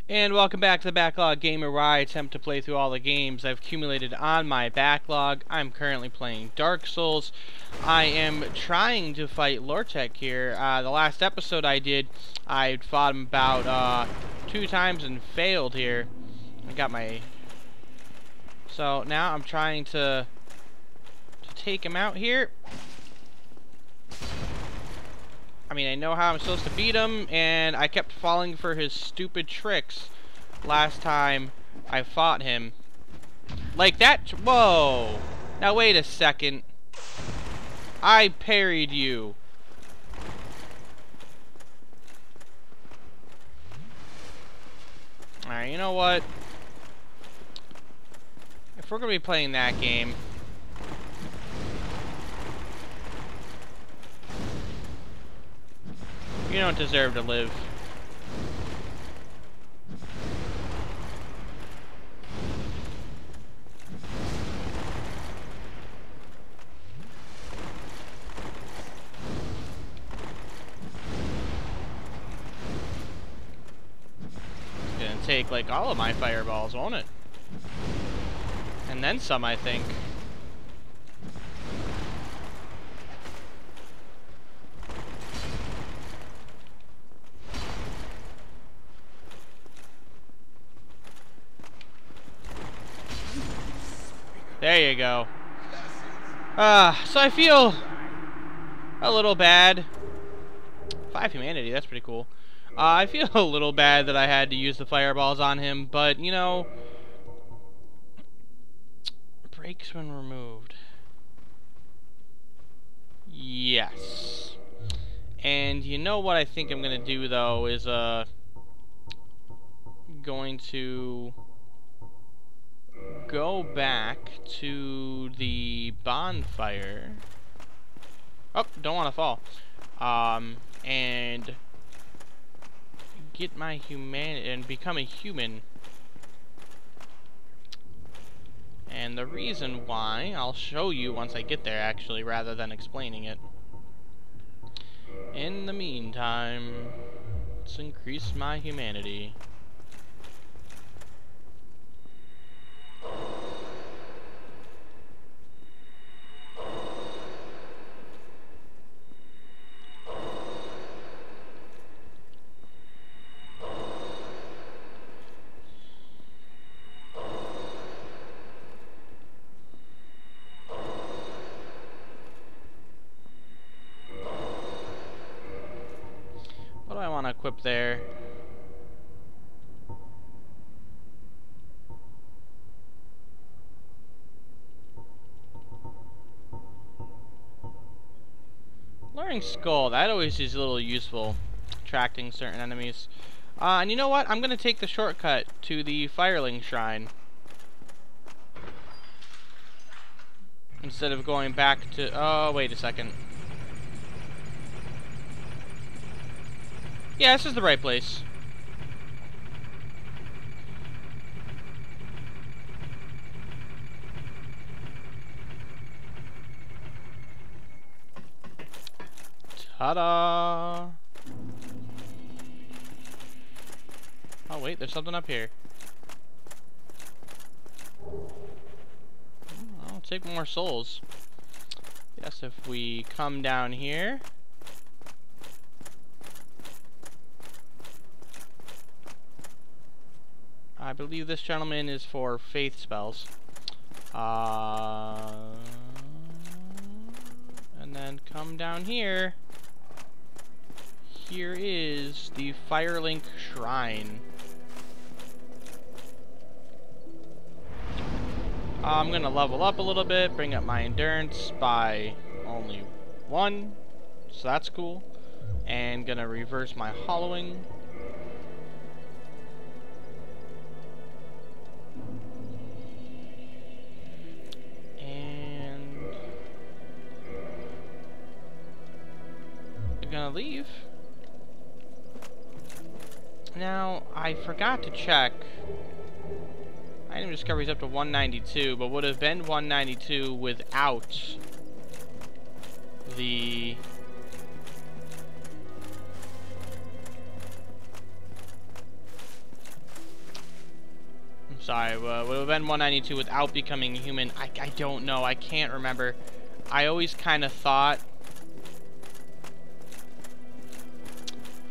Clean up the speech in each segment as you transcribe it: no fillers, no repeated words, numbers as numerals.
And welcome back to the Backlog Gamer, where I attempt to play through all the games I've accumulated on my backlog. I'm currently playing Dark Souls. I am trying to fight Lortek here. The last episode I did, I fought him about 2 times and failed here. I got my... So now I'm trying to take him out here. I mean, I know how I'm supposed to beat him, and I kept falling for his stupid tricks last time I fought him. Like that. Whoa! Now wait a second. I parried you. Alright, you know what? If we're gonna be playing that game, you don't deserve to live. It's gonna take like all of my fireballs, won't it? And then some, I think. There you go. So I feel a little bad. 5 humanity, that's pretty cool. I feel a little bad that I had to use the fireballs on him, but, you know, breaks when removed. Yes. And you know what I think I'm gonna do, though, is, going to go back to the bonfire. Oh, don't want to fall. And get my humanity and become a human. And the reason why, I'll show you once I get there, actually, rather than explaining it. In the meantime, let's increase my humanity. What do I want to equip there? Luring Skull, that always is a little useful, attracting certain enemies. And you know what? I'm going to take the shortcut to the Fireling Shrine. Instead of going back to... Oh, wait a second. Yeah, this is the right place. Ta-da! Oh wait, there's something up here. I'll take more souls. Yes, if we come down here. I believe this gentleman is for faith spells. And then come down here. Here is the Firelink Shrine. I'm gonna level up a little bit, bring up my endurance by only 1, so that's cool. And gonna reverse my hollowing. And I'm gonna leave. Now, I forgot to check. Item discovery is up to 192, but would have been 192 without the Sorry, would have been 192 without becoming human. I don't know. I can't remember. I always kind of thought.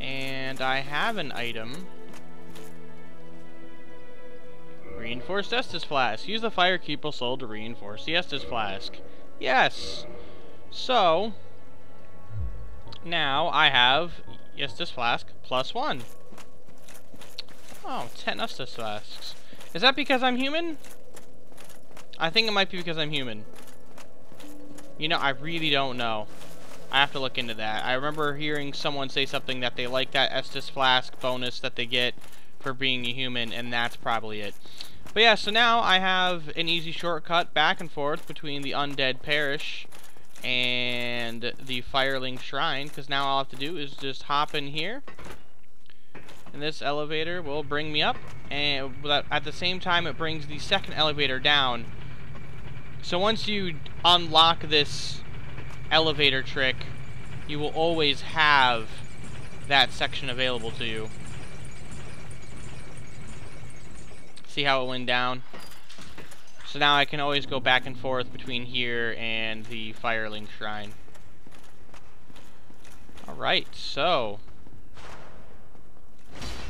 And I have an item. Reinforced Estus Flask. Use the Firekeeper Soul to reinforce the Estus Flask. Yes. So, now I have Estus Flask +1. Oh, 10 Estus Flasks. Is that because I'm human? I think it might be because I'm human. You know, I really don't know. I have to look into that. I remember hearing someone say something that they like that Estus Flask bonus that they get for being a human, and that's probably it. But yeah, so now I have an easy shortcut back and forth between the Undead Parish and the Firelink Shrine, because now all I have to do is just hop in here, and this elevator will bring me up, and at the same time it brings the second elevator down. So once you unlock this elevator trick, you will always have that section available to you. See how it went down? So now I can always go back and forth between here and the Firelink Shrine. Alright, so...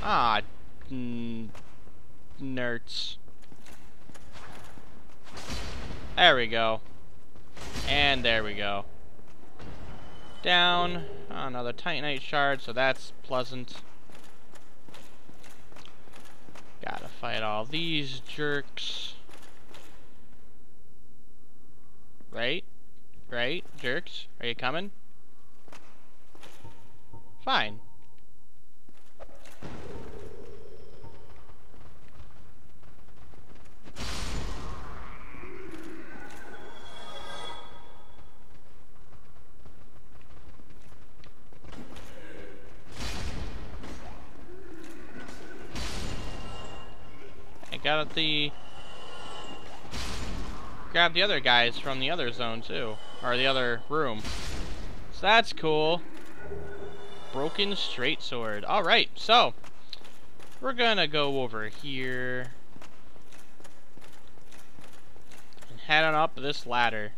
Ah, nerds. There we go. And there we go. Down. Oh, another Titanite shard, so that's pleasant. Gotta fight all these jerks. Right? Right? Jerks? Are you coming? Fine. Got the... Grab the other guys from the other zone, too. Or the other room. So that's cool. Broken straight sword. Alright, so... We're gonna go over here. And head on up this ladder.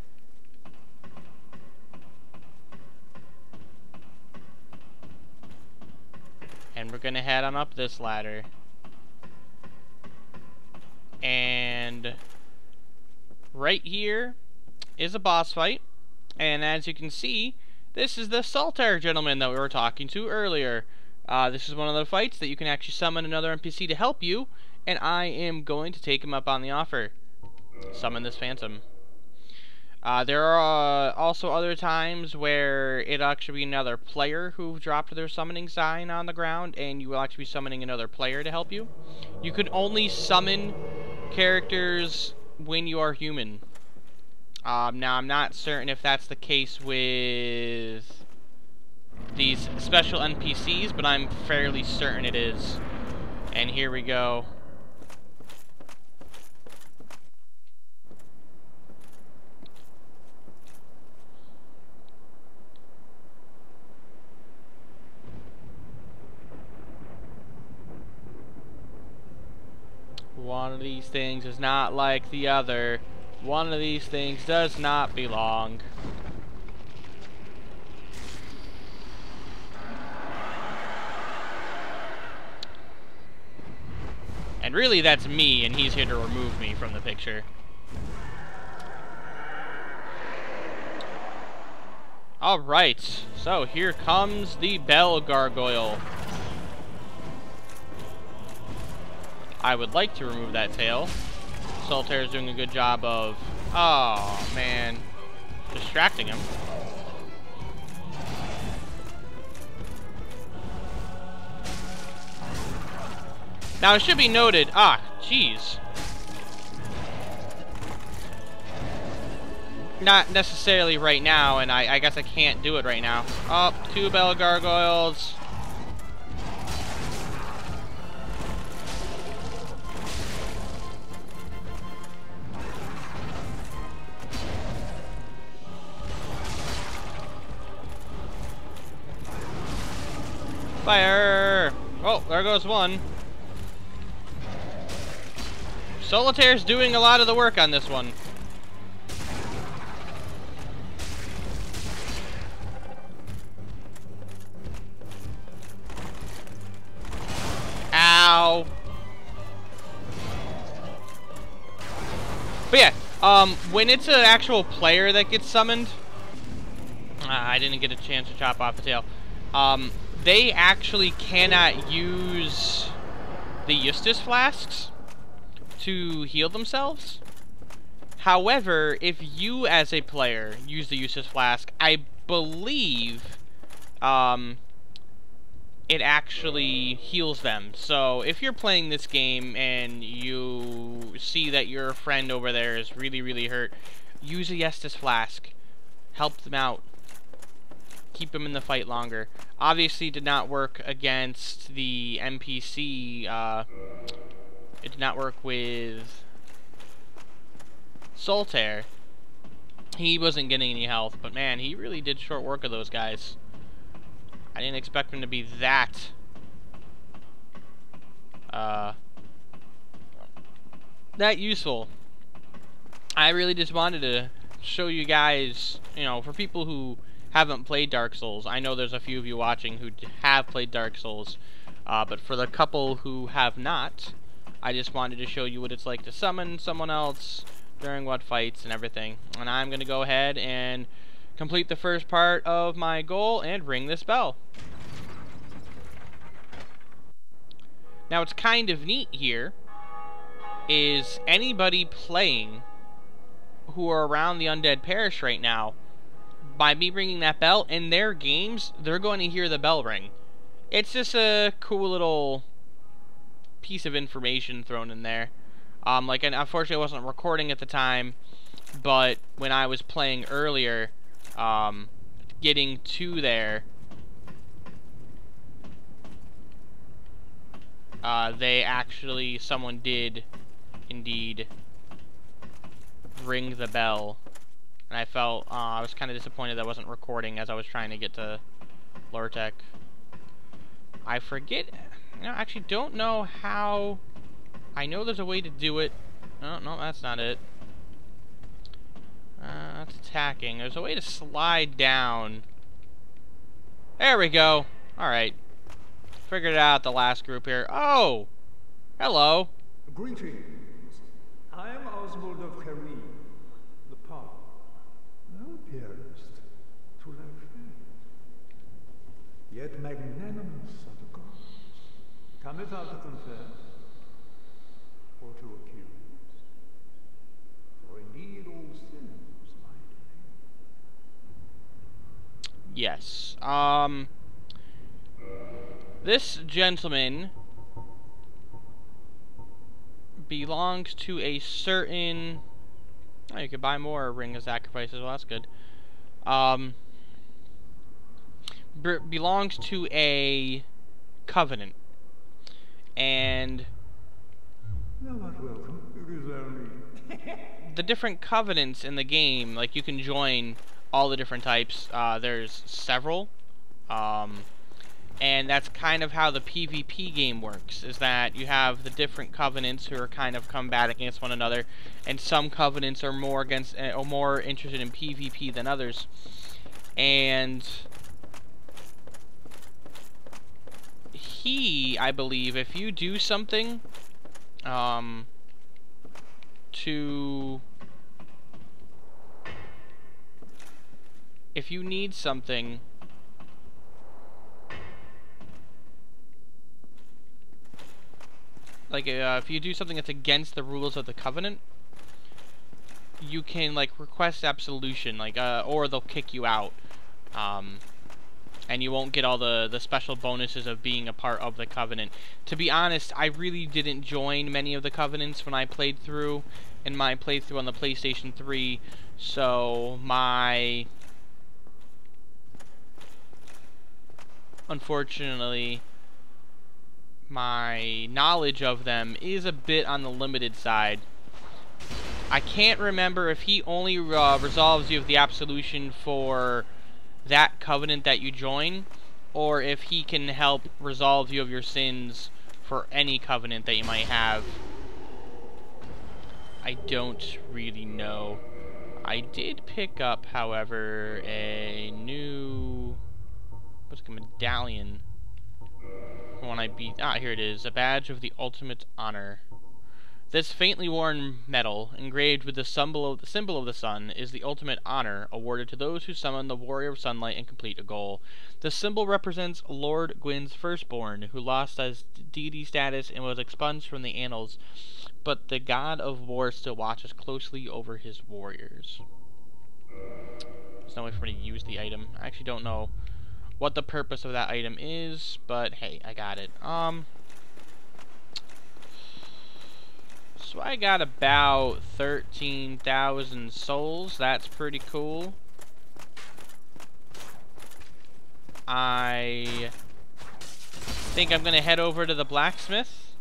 And we're gonna head on up this ladder. And right here is a boss fight, and as you can see, this is the Saltaire gentleman that we were talking to earlier. This is one of the fights that you can actually summon another NPC to help you, and I am going to take him up on the offer. Summon this phantom. There are also other times where it'll actually be another player who dropped their summoning sign on the ground, and you will actually be summoning another player to help you. You can only summon characters when you are human. Now, I'm not certain if that's the case with these special NPCs, but I'm fairly certain it is. And here we go. One of these things is not like the other. One of these things does not belong. And really that's me, and he's here to remove me from the picture. Alright, so here comes the Bell Gargoyle. I would like to remove that tail. Saltaire is doing a good job of... Oh, man. Distracting him. Now, it should be noted... Ah, jeez. Not necessarily right now, and I guess I can't do it right now. Oh, 2 Bell Gargoyles. Fire! Oh, there goes one. Solitaire's doing a lot of the work on this one. Ow. But yeah, when it's an actual player that gets summoned, I didn't get a chance to chop off the tail. They actually cannot use the Eustace flasks to heal themselves. However, if you as a player use the Eustace flask, I believe it actually heals them. So if you're playing this game and you see that your friend over there is really hurt, use a Eustace flask. Help them out. Keep them in the fight longer. Obviously did not work against the NPC. It did not work with Solitaire. He wasn't getting any health, but man, he really did short work of those guys. I didn't expect him to be that that useful. I really just wanted to show you guys, you know, for people who haven't played Dark Souls. I know there's a few of you watching who have played Dark Souls, but for the couple who have not, I just wanted to show you what it's like to summon someone else during what fights and everything. And I'm going to go ahead and complete the first part of my goal and ring this bell. Now what's kind of neat here is anybody playing who are around the Undead Parish right now, by me ringing that bell, in their games, they're going to hear the bell ring. It's just a cool little piece of information thrown in there. Like, and unfortunately I wasn't recording at the time, but when I was playing earlier, getting to there, they actually, someone did indeed ring the bell. And I felt, I was kind of disappointed that I wasn't recording as I was trying to get to Lortec. I forget, you know, I actually don't know how. I know there's a way to do it. Oh, no, that's not it. That's attacking. There's a way to slide down. There we go. Alright. Figured it out the last group here. Oh! Hello. Greetings. I am Oswald of Careem, the Power. Thou appearest to lack faith, yet magnanimous are the gods. Cometh thou to confess, or to accuse? For indeed all sins lie in. Yes. This gentleman belongs to a certain... Oh, you could buy more Ring of Sacrifices. Well, that's good. Belongs to a covenant. And Thou art welcome. It is only... the different covenants in the game, like, you can join all the different types. There's several. And that's kind of how the PvP game works, is that you have the different covenants who are kind of combating against one another, and some covenants are more against, or more interested in PvP than others. And he, I believe, if you do something if you need something, like, if you do something that's against the rules of the Covenant, you can, like, request absolution, like, or they'll kick you out. And you won't get all the special bonuses of being a part of the Covenant. To be honest, I really didn't join many of the Covenants when I played through, in my playthrough on the PlayStation 3, so unfortunately, my knowledge of them is a bit on the limited side. I can't remember if he only resolves you of the absolution for that covenant that you join, or if he can help resolve you of your sins for any covenant that you might have. I don't really know. I did pick up, however, a new... what's it, a medallion. When I beat... ah, here it is. A badge of the ultimate honor. This faintly worn medal, engraved with the symbol of the sun, is the ultimate honor awarded to those who summon the Warrior of Sunlight and complete a goal. The symbol represents Lord Gwyn's firstborn, who lost his deity status and was expunged from the annals, but the god of war still watches closely over his warriors. There's no way for me to use the item. I actually don't know what the purpose of that item is, but hey, I got it. So I got about 13,000 souls. That's pretty cool. I think I'm going to head over to the blacksmith.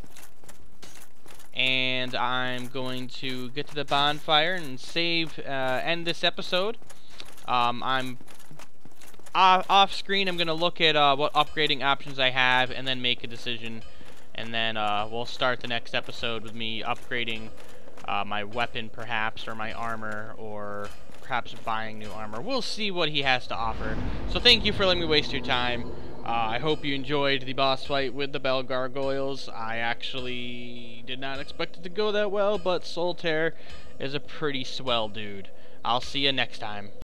And I'm going to get to the bonfire and end this episode. I'm off screen. I'm going to look at what upgrading options I have and then make a decision. And then we'll start the next episode with me upgrading my weapon, perhaps, or my armor, or perhaps buying new armor. We'll see what he has to offer. So thank you for letting me waste your time. I hope you enjoyed the boss fight with the Bell Gargoyles. I actually did not expect it to go that well, but Solitaire is a pretty swell dude. I'll see you next time.